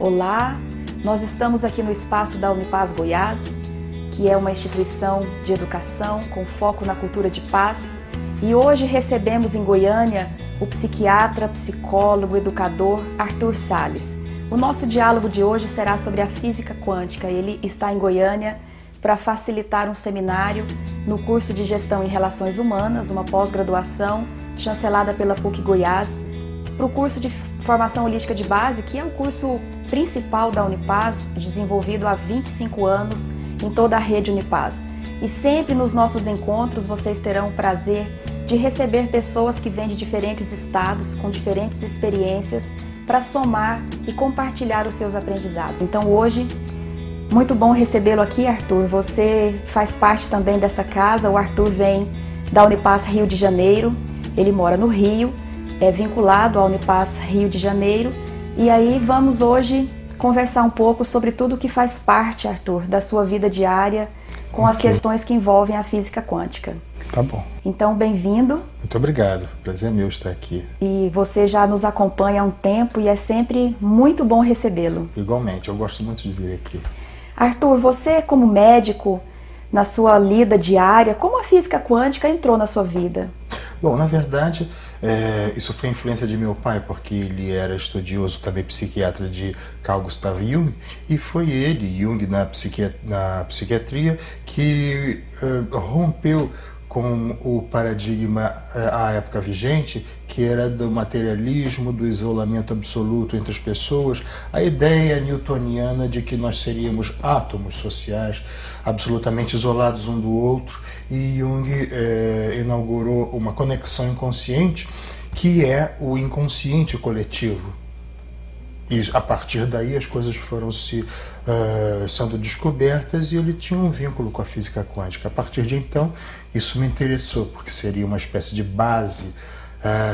Olá, nós estamos aqui no espaço da Unipaz Goiás, que é uma instituição de educação com foco na cultura de paz, e hoje recebemos em Goiânia o psiquiatra, psicólogo, educador Arthur Salles. O nosso diálogo de hoje será sobre a física quântica. Ele está em Goiânia para facilitar um seminário no curso de Gestão em Relações Humanas, uma pós-graduação chancelada pela PUC Goiás, para o curso de Formação Holística de Base, que é o curso principal da Unipaz, desenvolvido há 25 anos em toda a rede Unipaz. E sempre nos nossos encontros vocês terão o prazer de receber pessoas que vêm de diferentes estados, com diferentes experiências, para somar e compartilhar os seus aprendizados. Então hoje, muito bom recebê-lo aqui, Arthur. Você faz parte também dessa casa. O Arthur vem da Unipaz Rio de Janeiro, ele mora no Rio, é vinculado à Unipaz Rio de Janeiro. E aí vamos hoje conversar um pouco sobre tudo que faz parte, Arthur, da sua vida diária com as questões que envolvem a física quântica. Tá bom. Então, bem-vindo. Muito obrigado. Prazer meu estar aqui. E você já nos acompanha há um tempo e é sempre muito bom recebê-lo. Igualmente, eu gosto muito de vir aqui. Arthur, você como médico, na sua lida diária, como a física quântica entrou na sua vida? Bom, na verdade, isso foi influência de meu pai, porque ele era estudioso, também psiquiatra de Carl Gustav Jung, e foi ele, Jung, na psiquiatria, que rompeu com o paradigma à época vigente, que era do materialismo, do isolamento absoluto entre as pessoas, a ideia newtoniana de que nós seríamos átomos sociais, absolutamente isolados um do outro, e Jung inaugurou uma conexão inconsciente, que é o inconsciente coletivo. E a partir daí as coisas foram sendo descobertas e ele tinha um vínculo com a física quântica. A partir de então, isso me interessou, porque seria uma espécie de base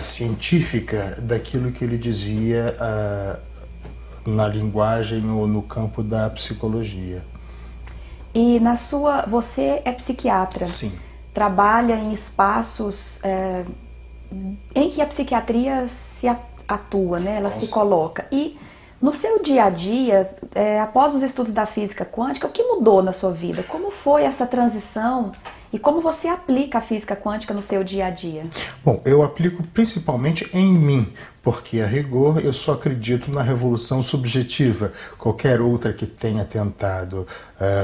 científica daquilo que ele dizia na linguagem ou no campo da psicologia. E você é psiquiatra? Sim. Trabalha em espaços em que a psiquiatria se atua, né? Ela se coloca. E no seu dia a dia, após os estudos da física quântica, o que mudou na sua vida? Como foi essa transição e como você aplica a física quântica no seu dia a dia? Bom, eu aplico principalmente em mim, porque a rigor eu só acredito na revolução subjetiva. Qualquer outra que tenha tentado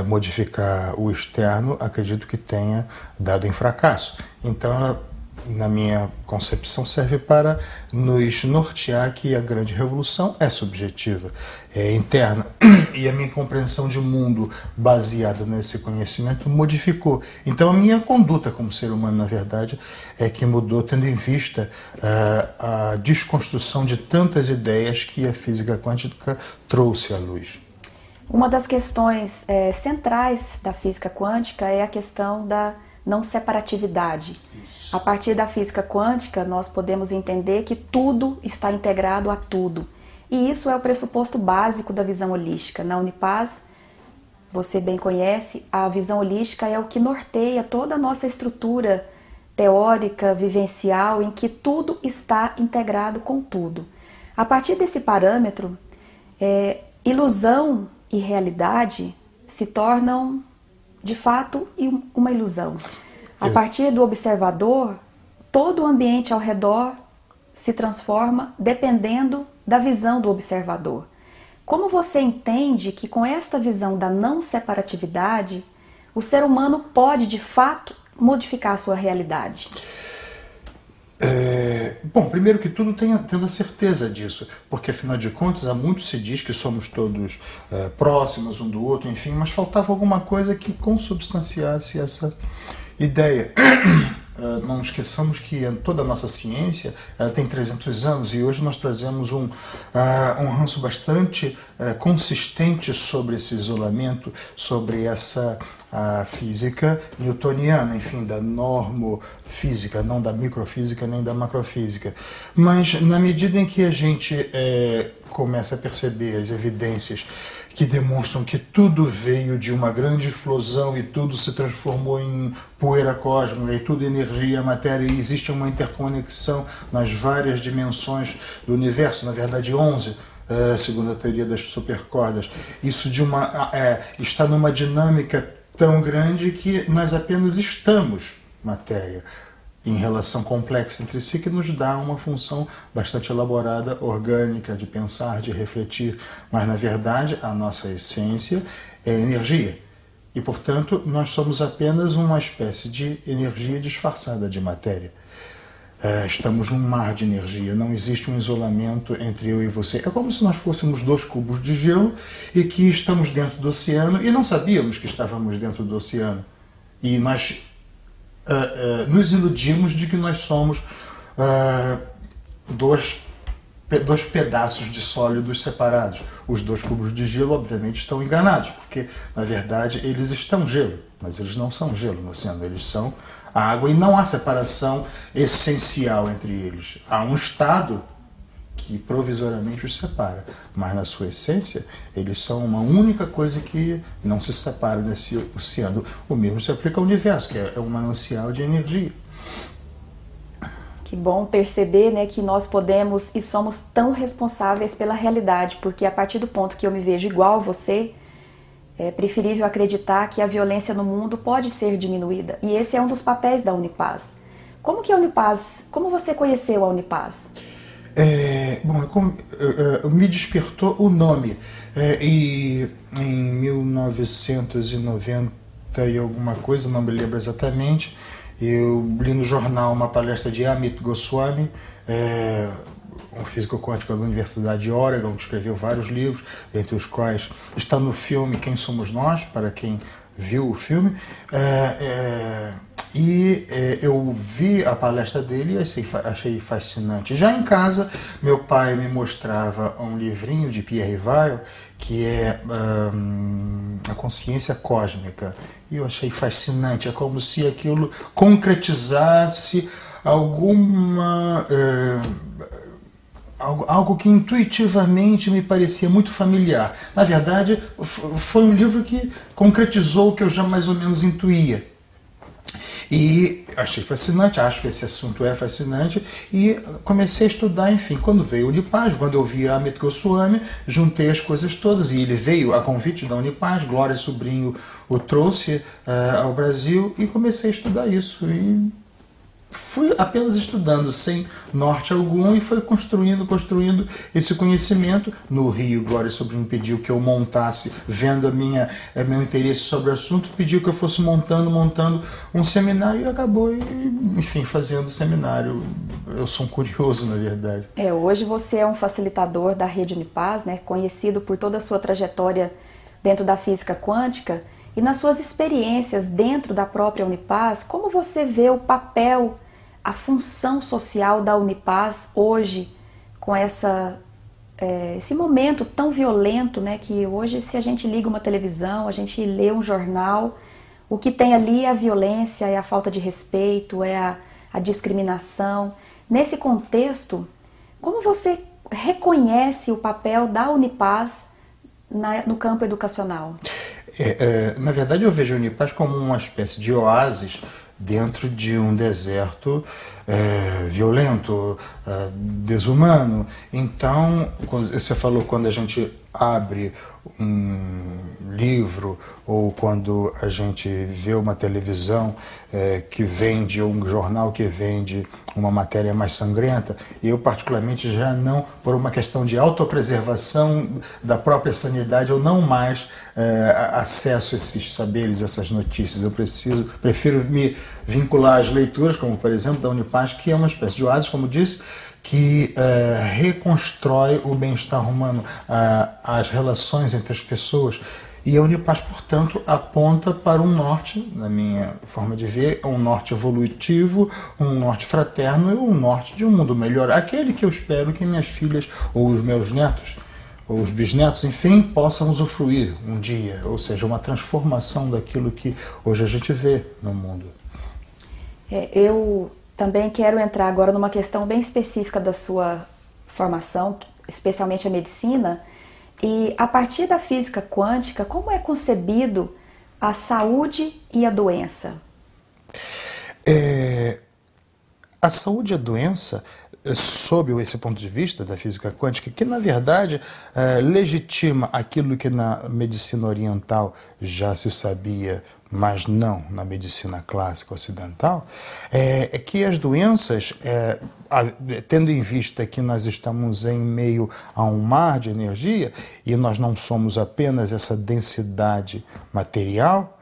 modificar o externo, acredito que tenha dado em fracasso. Então ela, na minha concepção, serve para nos nortear que a grande revolução é subjetiva, é interna. E a minha compreensão de mundo baseada nesse conhecimento modificou. Então a minha conduta como ser humano, na verdade, é que mudou, tendo em vista a desconstrução de tantas ideias que a física quântica trouxe à luz. Uma das questões centrais da física quântica é a questão da não separatividade. Isso. A partir da física quântica, nós podemos entender que tudo está integrado a tudo. E isso é o pressuposto básico da visão holística. Na Unipaz, você bem conhece, a visão holística é o que norteia toda a nossa estrutura teórica, vivencial, em que tudo está integrado com tudo. A partir desse parâmetro, ilusão e realidade se tornam de fato uma ilusão. A partir do observador, todo o ambiente ao redor se transforma dependendo da visão do observador. Como você entende que com esta visão da não separatividade, o ser humano pode de fato modificar a sua realidade? Bom, primeiro que tudo tendo a certeza disso, porque afinal de contas há muito se diz que somos todos próximos um do outro, enfim, mas faltava alguma coisa que consubstanciasse essa ideia. Não esqueçamos que toda a nossa ciência tem 300 anos e hoje nós trazemos um ranço bastante consistente sobre esse isolamento, sobre essa física newtoniana, enfim, da normofísica, não da microfísica nem da macrofísica. Mas na medida em que a gente começa a perceber as evidências que demonstram que tudo veio de uma grande explosão e tudo se transformou em poeira cósmica e tudo energia, matéria, e existe uma interconexão nas várias dimensões do universo, na verdade 11, segundo a teoria das supercordas. Isso está numa dinâmica tão grande que nós apenas estamos matéria em relação complexa entre si, que nos dá uma função bastante elaborada, orgânica, de pensar, de refletir, mas na verdade a nossa essência é energia. E, portanto, nós somos apenas uma espécie de energia disfarçada de matéria. Estamos num mar de energia, não existe um isolamento entre eu e você. É como se nós fôssemos 2 cubos de gelo e que estamos dentro do oceano e não sabíamos que estávamos dentro do oceano. E nós nos iludimos de que nós somos dois pedaços de sólidos separados. Os 2 cubos de gelo, obviamente, estão enganados, porque, na verdade, eles estão gelo, mas eles não são gelo no oceano, eles são água e não há separação essencial entre eles. Há um estado que provisoriamente os separa, mas na sua essência eles são uma única coisa que não se separa nesse oceano. O mesmo se aplica ao universo, que é um manancial de energia. Que bom perceber, né, que nós podemos e somos tão responsáveis pela realidade, porque a partir do ponto que eu me vejo igual a você, é preferível acreditar que a violência no mundo pode ser diminuída. E esse é um dos papéis da Unipaz. Como que a Unipaz, como você conheceu a Unipaz? Me despertou o nome. E em 1990 e alguma coisa, não me lembro exatamente, eu li no jornal uma palestra de Amit Goswami, um físico quântico da Universidade de Oregon, que escreveu vários livros, entre os quais está no filme Quem Somos Nós, para quem viu o filme. Eu vi a palestra dele e achei fascinante. Já em casa, meu pai me mostrava um livrinho de Pierre Weil, que é A Consciência Cósmica. E eu achei fascinante. É como se aquilo concretizasse algo que intuitivamente me parecia muito familiar. Na verdade, foi um livro que concretizou o que eu já mais ou menos intuía. E achei fascinante, acho que esse assunto é fascinante, e comecei a estudar, enfim, quando veio o Unipaz, quando eu vi a Amit Goswami, juntei as coisas todas, e ele veio a convite da Unipaz, Glória Sobrinho o trouxe ao Brasil, e comecei a estudar isso, e fui apenas estudando, sem norte algum, e foi construindo esse conhecimento. No Rio, Glória Sobrinho pediu que eu montasse, vendo meu interesse sobre o assunto, pediu que eu fosse montando um seminário, e acabou, enfim, fazendo o seminário. Eu sou um curioso, na verdade. Hoje você é um facilitador da Rede Unipaz, né, conhecido por toda a sua trajetória dentro da física quântica, e nas suas experiências dentro da própria Unipaz, como você vê o papel, a função social da Unipaz hoje, com esse momento tão violento, né, que hoje, se a gente liga uma televisão, a gente lê um jornal, o que tem ali é a violência, é a falta de respeito, é a discriminação. Nesse contexto, como você reconhece o papel da Unipaz no campo educacional? Na verdade, eu vejo a Unipaz como uma espécie de oásis dentro de um deserto violento, desumano. Então, você falou, quando a gente abre um livro ou quando a gente vê uma televisão que vende, ou um jornal que vende uma matéria mais sangrenta, eu particularmente já não, por uma questão de autopreservação da própria sanidade, eu não mais acesso esses saberes, essas notícias. Eu prefiro me vincular às leituras, como por exemplo da Unipaz, que é uma espécie de oásis, como disse, que reconstrói o bem-estar humano, as relações entre as pessoas. E a Unipaz, portanto, aponta para um norte, na minha forma de ver, um norte evolutivo, um norte fraterno e um norte de um mundo melhor. Aquele que eu espero que minhas filhas ou os meus netos, ou os bisnetos, enfim, possam usufruir um dia. Ou seja, uma transformação daquilo que hoje a gente vê no mundo. Eu também quero entrar agora numa questão bem específica da sua formação, especialmente a medicina, e a partir da física quântica, como é concebido a saúde e a doença? A saúde e a doença sob esse ponto de vista da física quântica, que na verdade legitima aquilo que na medicina oriental já se sabia, mas não na medicina clássica ocidental, é que as doenças, tendo em vista que nós estamos em meio a um mar de energia e nós não somos apenas essa densidade material,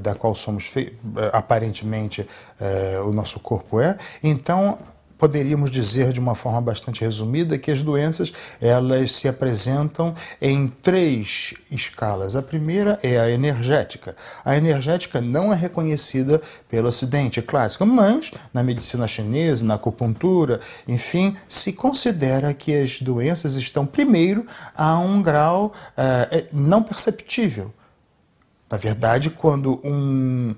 da qual somos aparentemente o nosso corpo então poderíamos dizer de uma forma bastante resumida que as doenças elas se apresentam em 3 escalas. A primeira é a energética. A energética não é reconhecida pelo Ocidente clássico, mas na medicina chinesa, na acupuntura, enfim, se considera que as doenças estão primeiro a um grau não perceptível. Na verdade, quando um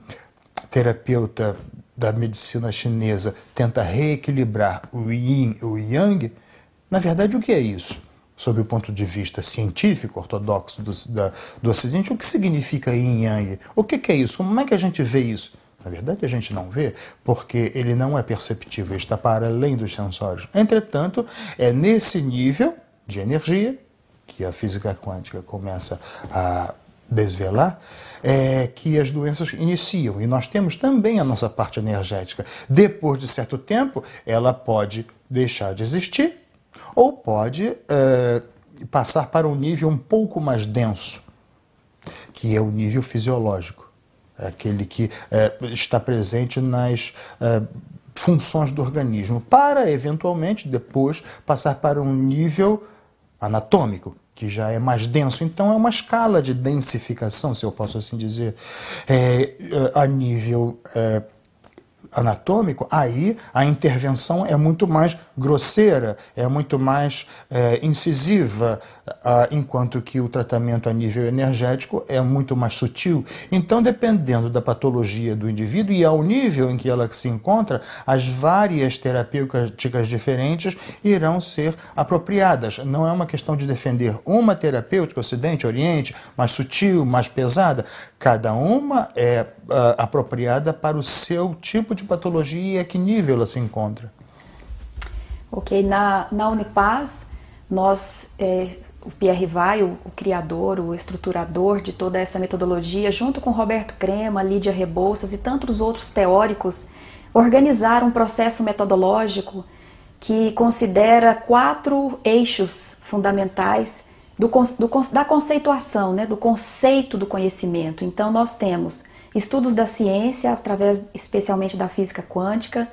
terapeuta da medicina chinesa tenta reequilibrar o yin e o yang, na verdade, o que é isso? Sob o ponto de vista científico, ortodoxo do Ocidente, o que significa yin e yang? O que é isso? Como é que a gente vê isso? Na verdade, a gente não vê, porque ele não é perceptível, está para além dos sensórios. Entretanto, é nesse nível de energia que a física quântica começa a desvelar, que as doenças iniciam. E nós temos também a nossa parte energética. Depois de certo tempo, ela pode deixar de existir ou pode passar para um nível um pouco mais denso, que é o nível fisiológico. Aquele que está presente nas funções do organismo, para eventualmente depois passar para um nível anatômico, que já é mais denso. Então é uma escala de densificação, se eu posso assim dizer, a nível anatômico. Aí a intervenção é muito mais grosseira, é muito mais incisiva, enquanto que o tratamento a nível energético é muito mais sutil. Então, dependendo da patologia do indivíduo e ao nível em que ela se encontra, as várias terapêuticas diferentes irão ser apropriadas. Não é uma questão de defender uma terapêutica, Ocidente, Oriente, mais sutil, mais pesada. Cada uma é apropriada para o seu tipo de patologia e a que nível ela se encontra. Ok, na Unipaz, nós, o Pierre Vai, o criador, o estruturador de toda essa metodologia, junto com Roberto Crema, Lídia Rebouças e tantos outros teóricos, organizaram um processo metodológico que considera 4 eixos fundamentais da conceituação, né, do conceito do conhecimento. Então nós temos estudos da ciência, através especialmente da física quântica,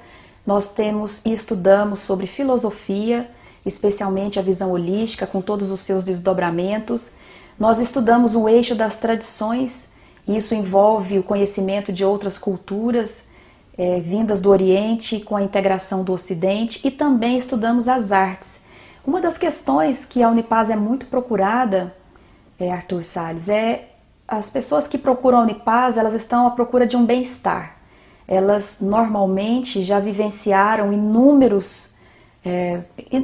nós temos e estudamos sobre filosofia, especialmente a visão holística, com todos os seus desdobramentos. Nós estudamos o eixo das tradições, e isso envolve o conhecimento de outras culturas, vindas do Oriente, com a integração do Ocidente, e também estudamos as artes. Uma das questões que a Unipaz é muito procurada, Arthur Salles, as pessoas que procuram a Unipaz, elas estão à procura de um bem-estar. Elas normalmente já vivenciaram inúmeros,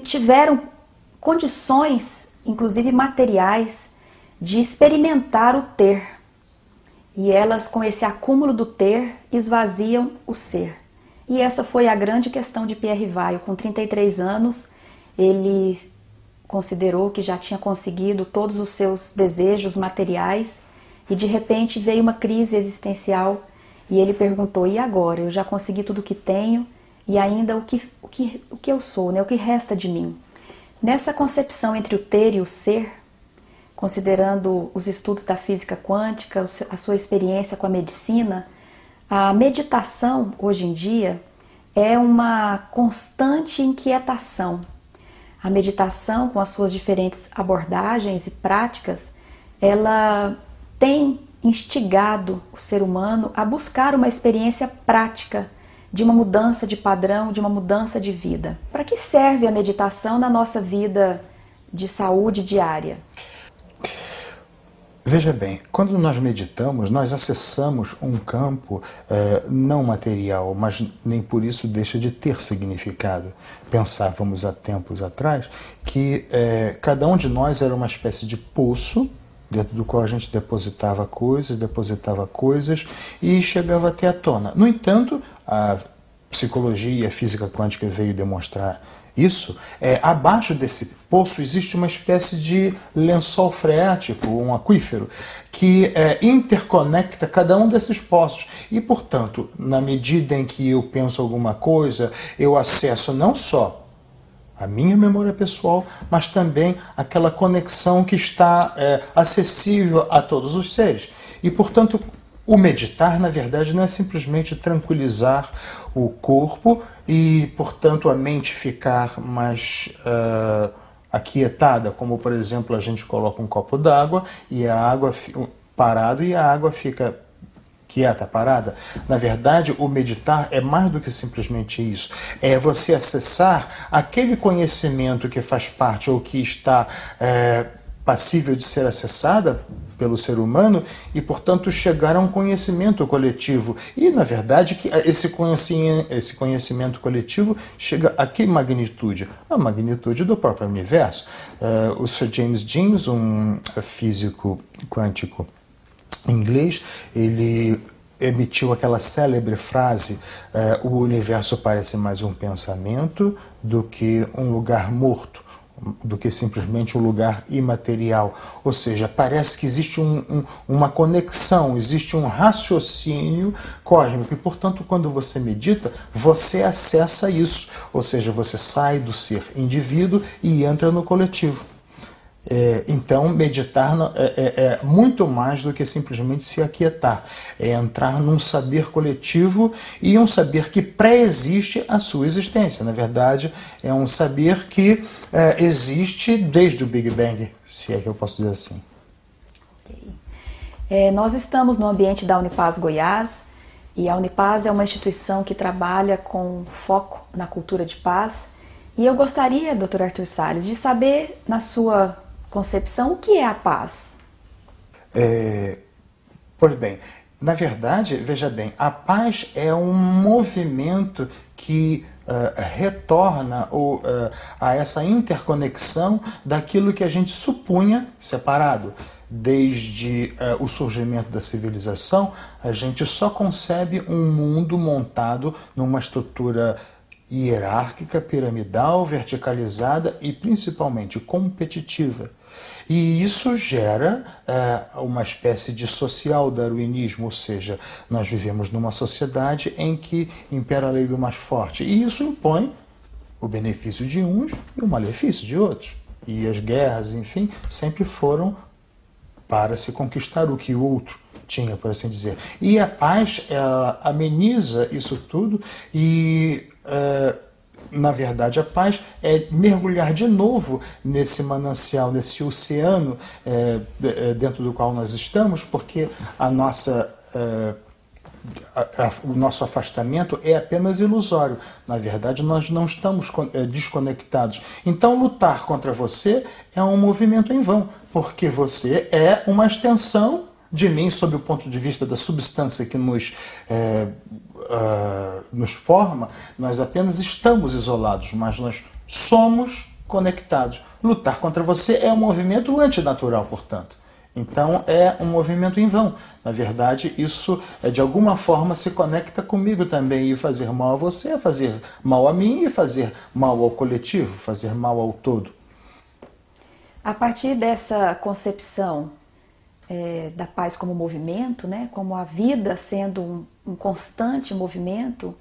tiveram condições, inclusive materiais, de experimentar o ter. E elas, com esse acúmulo do ter, esvaziam o ser. E essa foi a grande questão de Pierre Vai. Com 33 anos, ele considerou que já tinha conseguido todos os seus desejos materiais e de repente veio uma crise existencial e ele perguntou: e agora? Eu já consegui tudo o que tenho e ainda o que eu sou, né? O que resta de mim? Nessa concepção entre o ter e o ser, considerando os estudos da física quântica, a sua experiência com a medicina, a meditação hoje em dia é uma constante inquietação. A meditação, com as suas diferentes abordagens e práticas, ela tem instigado o ser humano a buscar uma experiência prática de uma mudança de padrão, de uma mudança de vida. Para que serve a meditação na nossa vida de saúde diária? Veja bem, quando nós meditamos, nós acessamos um campo não material, mas nem por isso deixa de ter significado. Pensávamos há tempos atrás que cada um de nós era uma espécie de poço, dentro do qual a gente depositava coisas e chegava até à tona. No entanto, psicologia e a física quântica veio demonstrar isso, abaixo desse poço existe uma espécie de lençol freático, um aquífero, que interconecta cada um desses poços. E, portanto, na medida em que eu penso alguma coisa, eu acesso não só a minha memória pessoal, mas também aquela conexão que está acessível a todos os seres. E, portanto, o meditar, na verdade, não é simplesmente tranquilizar o corpo e, portanto, a mente ficar mais aquietada, como, por exemplo, a gente coloca um copo d'água e a água parado e a água fica quieta, parada. Na verdade, o meditar é mais do que simplesmente isso. É você acessar aquele conhecimento que faz parte ou que está passível de ser acessada pelo ser humano e, portanto, chegar a um conhecimento coletivo. E, na verdade, que esse conhecimento coletivo chega a que magnitude? A magnitude do próprio universo. O Sir James Jeans, um físico quântico inglês, ele emitiu aquela célebre frase: o universo parece mais um pensamento do que um lugar morto, do que simplesmente um lugar imaterial. Ou seja, parece que existe uma conexão, existe um raciocínio cósmico e, portanto, quando você medita, você acessa isso, ou seja, você sai do ser indivíduo e entra no coletivo. Então, meditar é muito mais do que simplesmente se aquietar. É entrar num saber coletivo e um saber que pré-existe a sua existência. Na verdade, é um saber que existe desde o Big Bang, se é que eu posso dizer assim. Nós estamos no ambiente da Unipaz Goiás e a Unipaz é uma instituição que trabalha com foco na cultura de paz. E eu gostaria, Dr. Arthur Salles, de saber, na sua concepção, o que é a paz? Pois bem, na verdade, veja bem, a paz é um movimento que retorna a essa interconexão daquilo que a gente supunha separado. Desde o surgimento da civilização, a gente só concebe um mundo montado numa estrutura hierárquica, piramidal, verticalizada e principalmente competitiva. E isso gera uma espécie de social-darwinismo, ou seja, nós vivemos numa sociedade em que impera a lei do mais forte. E isso impõe o benefício de uns e o malefício de outros. E as guerras, enfim, sempre foram para se conquistar o que o outro tinha, por assim dizer. E a paz, ela ameniza isso tudo e na verdade, a paz é mergulhar de novo nesse manancial, nesse oceano dentro do qual nós estamos, porque o nosso afastamento é apenas ilusório. Na verdade, nós não estamos desconectados. Então, lutar contra você é um movimento em vão, porque você é uma extensão de mim, sob o ponto de vista da substância que nos forma. Nós apenas estamos isolados, mas nós somos conectados. Lutar contra você é um movimento antinatural, portanto. Então é um movimento em vão. Na verdade, isso de alguma forma se conecta comigo também. E fazer mal a você é fazer mal a mim e fazer mal ao coletivo, fazer mal ao todo. A partir dessa concepção da paz como movimento, né, como a vida sendo um constante movimento,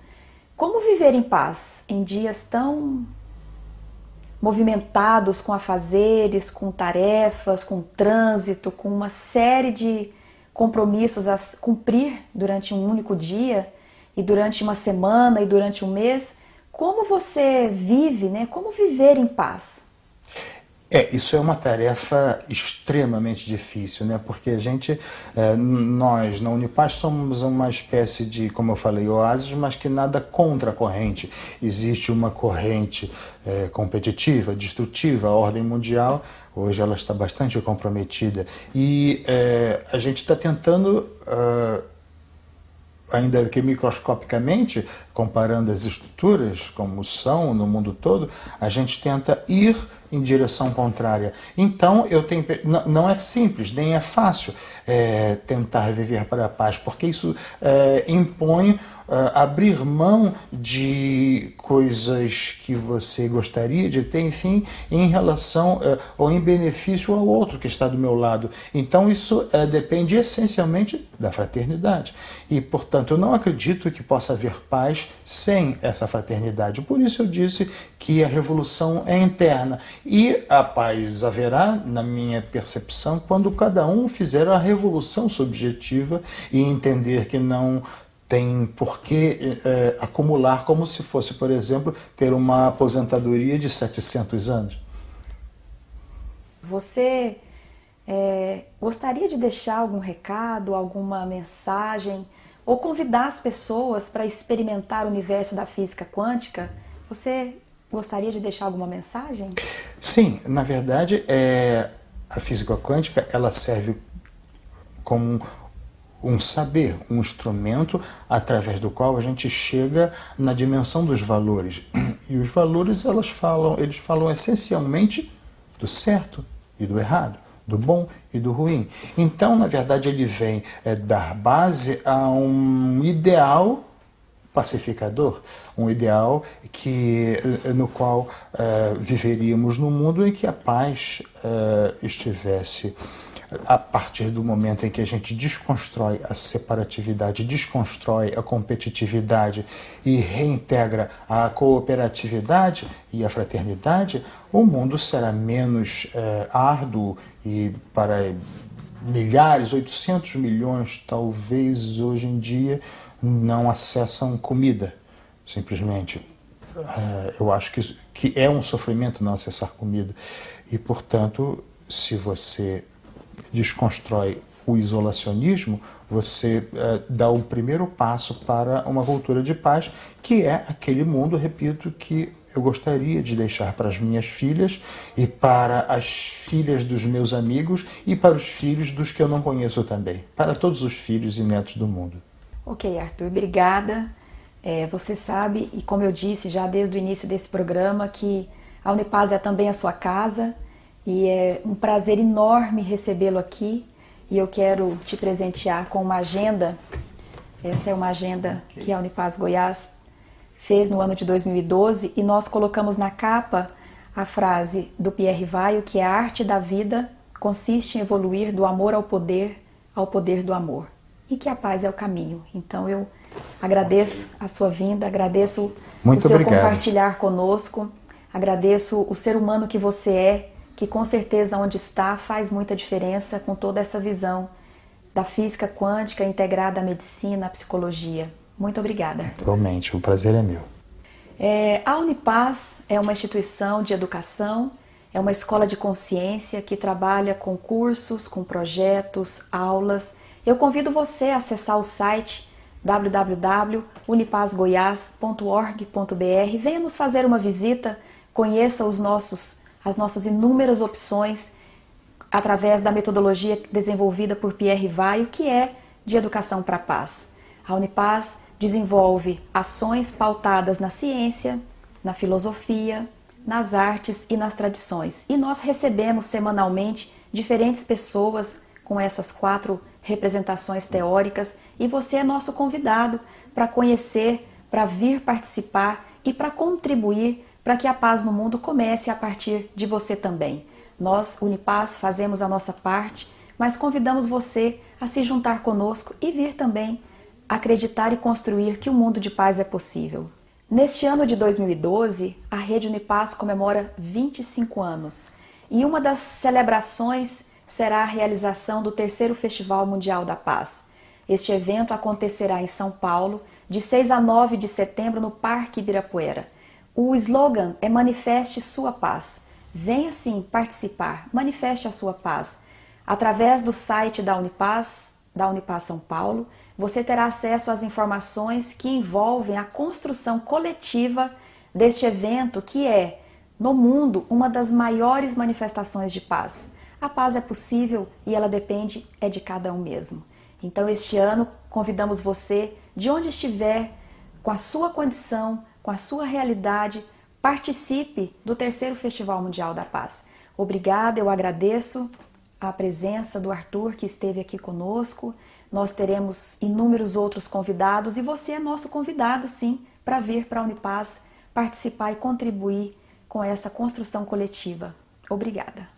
como viver em paz em dias tão movimentados com afazeres, com tarefas, com trânsito, com uma série de compromissos a cumprir durante um único dia e durante uma semana e durante um mês? Como você vive, né? Como viver em paz? Isso é uma tarefa extremamente difícil, né? Porque nós na Unipaz somos uma espécie de, como eu falei, oásis, mas que nada contra a corrente. Existe uma corrente competitiva, destrutiva, a ordem mundial, hoje ela está bastante comprometida. E a gente está tentando, ainda que microscopicamente, comparando as estruturas como são no mundo todo, a gente tenta ir em direção contrária. Então, não é simples, nem é fácil tentar viver para a paz, porque isso impõe abrir mão de coisas que você gostaria de ter, enfim, em relação ou em benefício ao outro que está do meu lado. Então, isso depende essencialmente da fraternidade. E, portanto, eu não acredito que possa haver paz sem essa fraternidade. Por isso eu disse que a revolução é interna. E a paz haverá, na minha percepção, quando cada um fizer a revolução subjetiva e entender que não tem por que acumular como se fosse, por exemplo, ter uma aposentadoria de 700 anos. Você gostaria de deixar algum recado, alguma mensagem, ou convidar as pessoas para experimentar o universo da física quântica? Você gostaria de deixar alguma mensagem? Sim, na verdade, a física quântica ela serve como um saber, um instrumento através do qual a gente chega na dimensão dos valores. E os valores eles falam essencialmente do certo e do errado, do bom e do ruim. Então, na verdade, ele vem dar base a um ideal pacificador, um ideal no qual viveríamos num mundo em que a paz estivesse. A partir do momento em que a gente desconstrói a separatividade, desconstrói a competitividade e reintegra a cooperatividade e a fraternidade, o mundo será menos árduo e para milhares, 800 milhões, talvez hoje em dia, não acessam comida, simplesmente. Eu acho que é um sofrimento não acessar comida. E, portanto, se você desconstrói o isolacionismo, você dá o primeiro passo para uma cultura de paz, que é aquele mundo, repito, que eu gostaria de deixar para as minhas filhas e para as filhas dos meus amigos e para os filhos dos que eu não conheço também, para todos os filhos e netos do mundo. Ok, Arthur, obrigada. Você sabe, e como eu disse já desde o início desse programa, que a Unipaz é também a sua casa, e é um prazer enorme recebê-lo aqui, e eu quero te presentear com uma agenda. Essa é uma agenda que a Unipaz Goiás fez no ano de 2012, e nós colocamos na capa a frase do Pierre Weil, que é: a arte da vida consiste em evoluir do amor ao poder do amor, e que a paz é o caminho. Então eu agradeço a sua vinda, agradeço o seu compartilhar conosco, agradeço o ser humano que você é, que com certeza onde está faz muita diferença com toda essa visão da física quântica integrada à medicina, à psicologia. Muito obrigada, Arthur. Realmente, o prazer é meu. A Unipaz é uma instituição de educação, é uma escola de consciência que trabalha com cursos, com projetos, aulas. Eu convido você a acessar o site www.unipazgoias.org.br. Venha nos fazer uma visita, conheça as nossas inúmeras opções através da metodologia desenvolvida por Pierre Weil, que é de educação para a paz. A Unipaz desenvolve ações pautadas na ciência, na filosofia, nas artes e nas tradições. E nós recebemos semanalmente diferentes pessoas com essas 4 representações teóricas, e você é nosso convidado para conhecer, para vir participar e para contribuir para que a paz no mundo comece a partir de você também. Nós, Unipaz, fazemos a nossa parte, mas convidamos você a se juntar conosco e vir também acreditar e construir que o mundo de paz é possível. Neste ano de 2012, a Rede Unipaz comemora 25 anos, e uma das celebrações será a realização do 3º Festival Mundial da Paz. Este evento acontecerá em São Paulo, de 6 a 9 de setembro, no Parque Ibirapuera. O slogan é Manifeste Sua Paz. Venha sim participar, manifeste a sua paz. Através do site da Unipaz São Paulo, você terá acesso às informações que envolvem a construção coletiva deste evento, que é, no mundo, uma das maiores manifestações de paz. A paz é possível e ela depende de cada um mesmo. Então, este ano, convidamos você, de onde estiver, com a sua condição, com a sua realidade, participe do terceiro Festival Mundial da Paz. Obrigada, eu agradeço a presença do Arthur, que esteve aqui conosco. Nós teremos inúmeros outros convidados e você é nosso convidado, sim, para vir para a Unipaz participar e contribuir com essa construção coletiva. Obrigada.